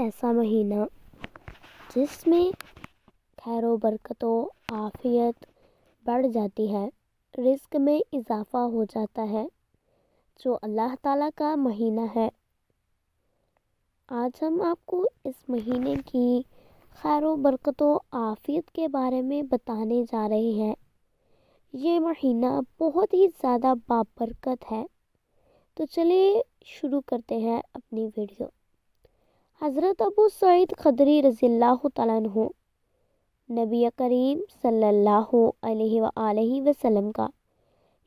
ایسا مہینہ جس میں خیر و برکت و عافیت بڑھ جاتی ہے، رزق میں اضافہ ہو جاتا ہے، جو اللہ تعالیٰ کا مہینہ ہے۔ آج ہم آپ کو اس مہینے کی خیر و برکت و عافیت کے بارے میں بتانے جا رہے ہیں۔ یہ مہینہ بہت ہی زیادہ بابرکت ہے، تو چلیے شروع کرتے ہیں اپنی ویڈیو۔ حضرت ابو سعید خدری رضی اللہ تعالیٰ عنہ نبی کریم صلی اللہ علیہ وآلہ وسلم کا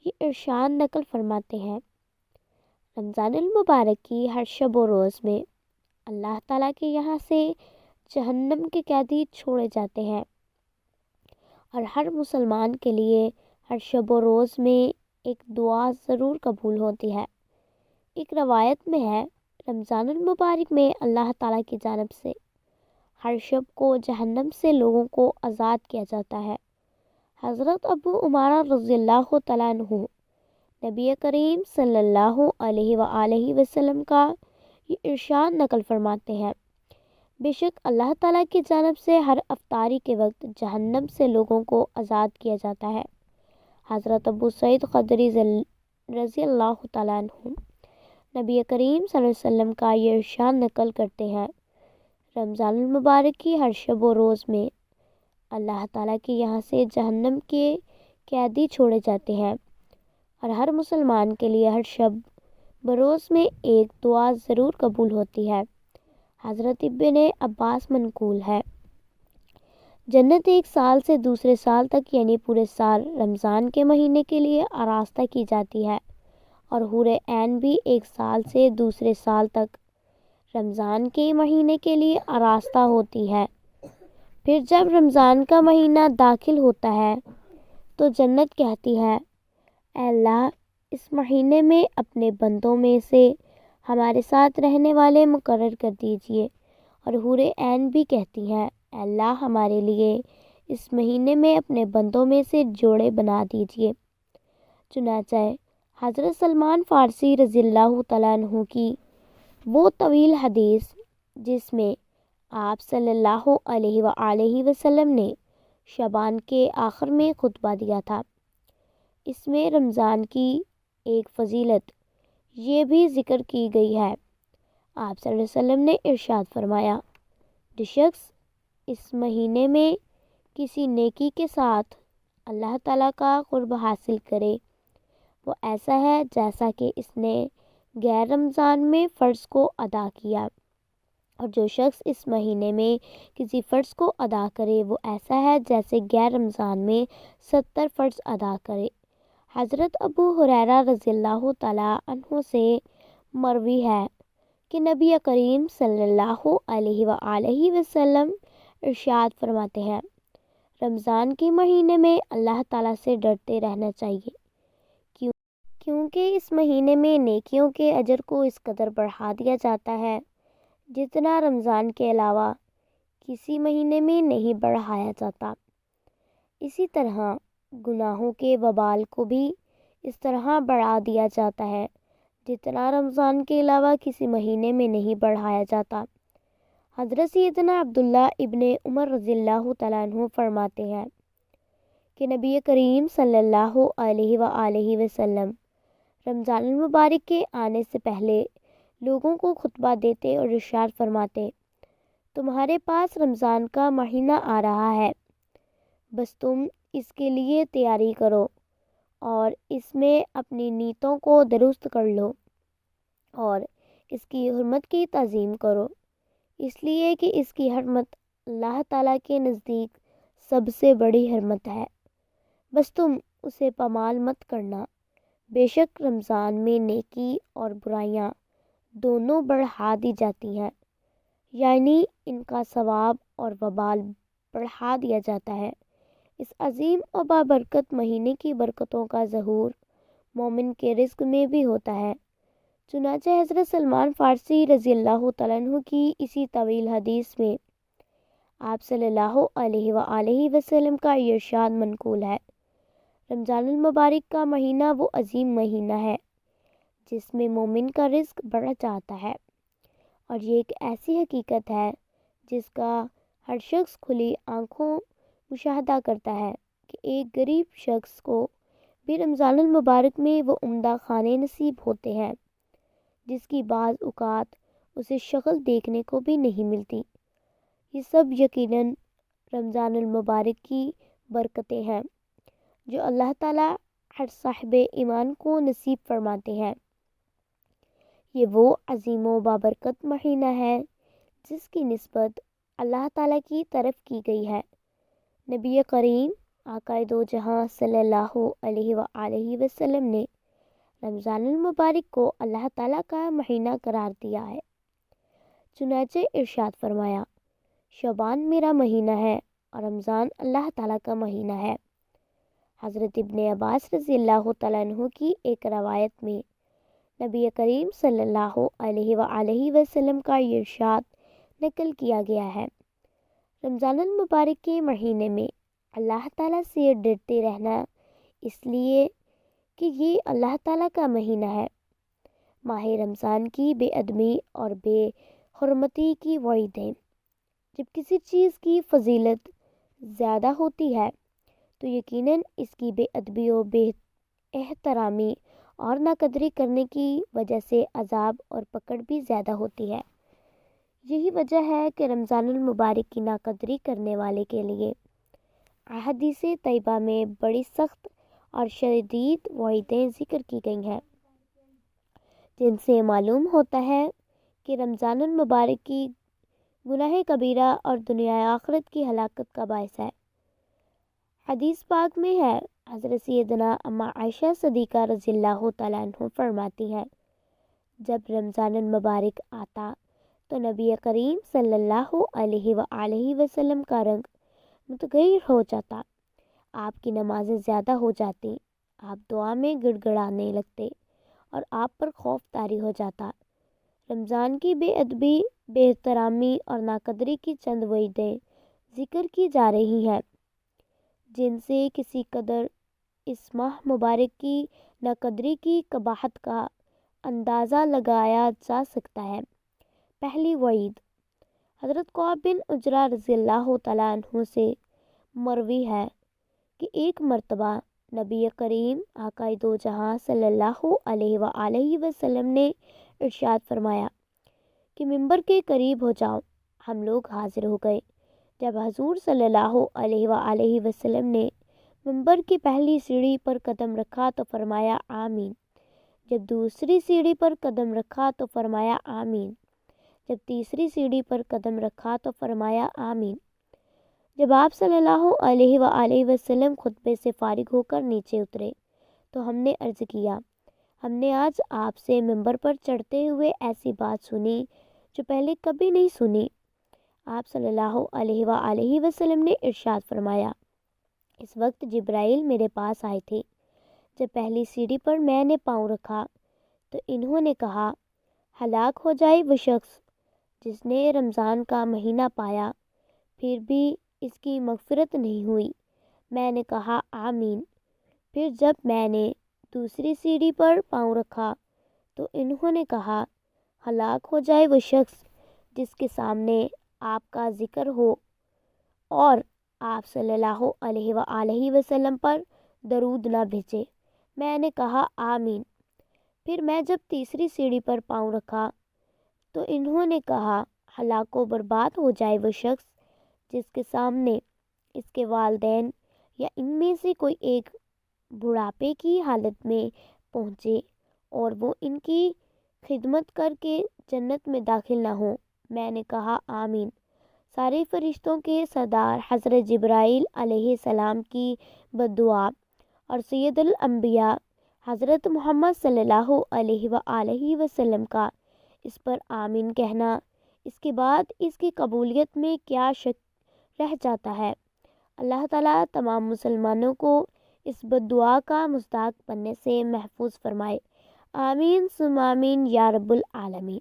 یہ ارشاد نقل فرماتے ہیں، رمضان المبارک کی ہر شب و روز میں اللہ تعالیٰ کے یہاں سے جہنم کے قیدی چھوڑے جاتے ہیں، اور ہر مسلمان کے لیے ہر شب و روز میں ایک دعا ضرور قبول ہوتی ہے۔ ایک روایت میں ہے، رمضان المبارک میں اللہ تعالیٰ کی جانب سے ہر شب کو جہنم سے لوگوں کو آزاد کیا جاتا ہے۔ حضرت ابو عمارہ رضی اللہ تعالیٰ عنہ نبی کریم صلی اللہ علیہ وآلہ وسلم کا یہ ارشاد نقل فرماتے ہیں، بے شک اللہ تعالیٰ کی جانب سے ہر افطاری کے وقت جہنم سے لوگوں کو آزاد کیا جاتا ہے۔ حضرت ابو سعید خدری رضی اللہ تعالیٰ عنہ نبی کریم صلی اللہ علیہ وسلم کا یہ ارشاد نقل کرتے ہیں، رمضان المبارک کی ہر شب و روز میں اللہ تعالیٰ کے یہاں سے جہنم کے قیدی چھوڑے جاتے ہیں، اور ہر مسلمان کے لیے ہر شب بروز میں ایک دعا ضرور قبول ہوتی ہے۔ حضرت ابن عباس منقول ہے، جنت ایک سال سے دوسرے سال تک یعنی پورے سال رمضان کے مہینے کے لیے آراستہ کی جاتی ہے، اور حور عین بھی ایک سال سے دوسرے سال تک رمضان کے مہینے کے لیے آراستہ ہوتی ہے۔ پھر جب رمضان کا مہینہ داخل ہوتا ہے تو جنت کہتی ہے، اے اللہ، اس مہینے میں اپنے بندوں میں سے ہمارے ساتھ رہنے والے مقرر کر دیجئے، اور حور عین بھی کہتی ہیں، اے اللہ، ہمارے لیے اس مہینے میں اپنے بندوں میں سے جوڑے بنا دیجئے۔ چنانچہ حضرت سلمان فارسی رضی اللہ تعالیٰ عنہ کی وہ طویل حدیث جس میں آپ صلی اللہ علیہ وآلہ وسلم نے شعبان کے آخر میں خطبہ دیا تھا، اس میں رمضان کی ایک فضیلت یہ بھی ذکر کی گئی ہے۔ آپ صلی اللہ علیہ وسلم نے ارشاد فرمایا، جو شخص اس مہینے میں کسی نیکی کے ساتھ اللہ تعالیٰ کا قرب حاصل کرے، وہ ایسا ہے جیسا کہ اس نے غیر رمضان میں فرض کو ادا کیا، اور جو شخص اس مہینے میں کسی فرض کو ادا کرے وہ ایسا ہے جیسے غیر رمضان میں 70 فرض ادا کرے۔ حضرت ابو ہریرہ رضی اللہ تعالیٰ عنہ سے مروی ہے کہ نبی کریم صلی اللہ علیہ وآلہ وسلم ارشاد فرماتے ہیں، رمضان کے مہینے میں اللہ تعالیٰ سے ڈرتے رہنا چاہیے، کیونکہ اس مہینے میں نیکیوں کے اجر کو اس قدر بڑھا دیا جاتا ہے جتنا رمضان کے علاوہ کسی مہینے میں نہیں بڑھایا جاتا۔ اسی طرح گناہوں کے وبال کو بھی اس طرح بڑھا دیا جاتا ہے جتنا رمضان کے علاوہ کسی مہینے میں نہیں بڑھایا جاتا۔ حضرت سیدنا عبداللہ ابن عمر رضی اللہ تعالیٰ عنہ فرماتے ہیں کہ نبی کریم صلی اللہ علیہ وآلہ وسلم رمضان المبارک کے آنے سے پہلے لوگوں کو خطبہ دیتے اور ارشاد فرماتے، تمہارے پاس رمضان کا مہینہ آ رہا ہے، بس تم اس کے لیے تیاری کرو اور اس میں اپنی نیتوں کو درست کر لو اور اس کی حرمت کی تعظیم کرو، اس لیے کہ اس کی حرمت اللہ تعالیٰ کے نزدیک سب سے بڑی حرمت ہے، بس تم اسے پامال مت کرنا۔ بے شک رمضان میں نیکی اور برائیاں دونوں بڑھا دی جاتی ہیں، یعنی ان کا ثواب اور وبال بڑھا دیا جاتا ہے۔ اس عظیم و بابرکت مہینے کی برکتوں کا ظہور مومن کے رزق میں بھی ہوتا ہے۔ چنانچہ حضرت سلمان فارسی رضی اللہ تعالیٰ عنہ کی اسی طویل حدیث میں آپ صلی اللہ علیہ وآلہ وسلم کا یہ ارشاد منقول ہے، رمضان المبارک کا مہینہ وہ عظیم مہینہ ہے جس میں مومن کا رزق بڑھ جاتا ہے، اور یہ ایک ایسی حقیقت ہے جس کا ہر شخص کھلی آنکھوں مشاہدہ کرتا ہے کہ ایک غریب شخص کو بھی رمضان المبارک میں وہ عمدہ کھانے نصیب ہوتے ہیں جس کی بعض اوقات اسے شکل دیکھنے کو بھی نہیں ملتی۔ یہ سب یقیناً رمضان المبارک کی برکتیں ہیں جو اللہ تعالیٰ ہر صاحب ایمان کو نصیب فرماتے ہیں۔ یہ وہ عظیم و بابرکت مہینہ ہے جس کی نسبت اللہ تعالیٰ کی طرف کی گئی ہے۔ نبی کریم آقا دو جہاں صلی اللہ علیہ وآلہ وسلم نے رمضان المبارک کو اللہ تعالیٰ کا مہینہ قرار دیا ہے۔ چنانچہ ارشاد فرمایا، شعبان میرا مہینہ ہے اور رمضان اللہ تعالیٰ کا مہینہ ہے۔ حضرت ابن عباس رضی اللہ تعالیٰ عنہ کی ایک روایت میں نبی کریم صلی اللہ علیہ وآلہ وسلم کا یہ ارشاد نقل کیا گیا ہے، رمضان المبارک کے مہینے میں اللہ تعالیٰ سے ڈرتے رہنا، اس لیے کہ یہ اللہ تعالیٰ کا مہینہ ہے۔ ماہ رمضان کی بے ادبی اور بے حرمتی کی وعیدیں۔ جب کسی چیز کی فضیلت زیادہ ہوتی ہے تو یقیناً اس کی بے ادبی و بے احترامی اور ناقدری کرنے کی وجہ سے عذاب اور پکڑ بھی زیادہ ہوتی ہے۔ یہی وجہ ہے کہ رمضان المبارک کی ناقدری کرنے والے کے لیے احادیث طیبہ میں بڑی سخت اور شدید وعیدیں ذکر کی گئی ہیں، جن سے معلوم ہوتا ہے کہ رمضان المبارک کی گناہ کبیرہ اور دنیا آخرت کی ہلاکت کا باعث ہے۔ حدیث پاک میں ہے، حضرت سیدنا اما عائشہ صدیقہ رضی اللہ تعالیٰ عنہ فرماتی ہیں، جب رمضان المبارک آتا تو نبی کریم صلی اللہ علیہ وآلہ وسلم کا رنگ متغیر ہو جاتا، آپ کی نمازیں زیادہ ہو جاتی، آپ دعا میں گڑ گڑانے لگتے اور آپ پر خوف طاری ہو جاتا۔ رمضان کی بے ادبی، بے احترامی اور ناقدری کی چند وعیدیں ذکر کی جا رہی ہیں جن سے کسی قدر اس ماہ مبارک کی ناقدری کی قباحت کا اندازہ لگایا جا سکتا ہے۔ پہلی وعید حضرت کعب بن عجرہ رضی اللہ تعالیٰ عنہ سے مروی ہے کہ ایک مرتبہ نبی کریم آقا دو جہاں صلی اللہ علیہ وآلہ وسلم نے ارشاد فرمایا کہ منبر کے قریب ہو جاؤ۔ ہم لوگ حاضر ہو گئے۔ جب حضور صلی اللہ علیہ وآلہ وسلم نے منبر کی پہلی سیڑھی پر قدم رکھا تو فرمایا آمین۔ جب دوسری سیڑھی پر قدم رکھا تو فرمایا آمین۔ جب تیسری سیڑھی پر قدم رکھا تو فرمایا آمین۔ جب آپ صلی اللہ علیہ وآلہ وسلم خطبے سے فارغ ہو کر نیچے اترے تو ہم نے عرض کیا، ہم نے آج آپ سے منبر پر چڑھتے ہوئے ایسی بات سنی جو پہلے کبھی نہیں سنی۔ آپ صلی اللہ علیہ وآلہ وسلم نے ارشاد فرمایا، اس وقت جبرائیل میرے پاس آئے تھے۔ جب پہلی سیڑھی پر میں نے پاؤں رکھا تو انہوں نے کہا، ہلاک ہو جائے وہ شخص جس نے رمضان کا مہینہ پایا پھر بھی اس کی مغفرت نہیں ہوئی۔ میں نے کہا آمین۔ پھر جب میں نے دوسری سیڑھی پر پاؤں رکھا تو انہوں نے کہا، ہلاک ہو جائے وہ شخص جس کے سامنے آپ کا ذکر ہو اور آپ صلی اللہ علیہ وآلہ وسلم پر درود نہ بھیجے۔ میں نے کہا آمین۔ پھر میں جب تیسری سیڑھی پر پاؤں رکھا تو انہوں نے کہا، ہلاک و برباد ہو جائے وہ شخص جس کے سامنے اس کے والدین یا ان میں سے کوئی ایک بڑھاپے کی حالت میں پہنچے اور وہ ان کی خدمت کر کے جنت میں داخل نہ ہو۔ میں نے کہا آمین۔ سارے فرشتوں کے سردار حضرت جبرائیل علیہ السلام کی بددعا اور سید الانبیاء حضرت محمد صلی اللہ علیہ وآلہ وسلم کا اس پر آمین کہنا، اس کے بعد اس کی قبولیت میں کیا شک رہ جاتا ہے۔ اللہ تعالیٰ تمام مسلمانوں کو اس بددعا کا مصداق بننے سے محفوظ فرمائے۔ آمین ثم آمین یا رب العالمین۔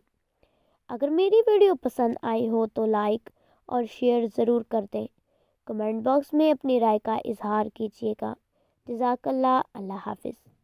اگر میری ویڈیو پسند آئی ہو تو لائک اور شیئر ضرور کر دیں۔ کمنٹ باکس میں اپنی رائے کا اظہار کیجیے گا۔ جزاک اللہ۔ اللہ حافظ۔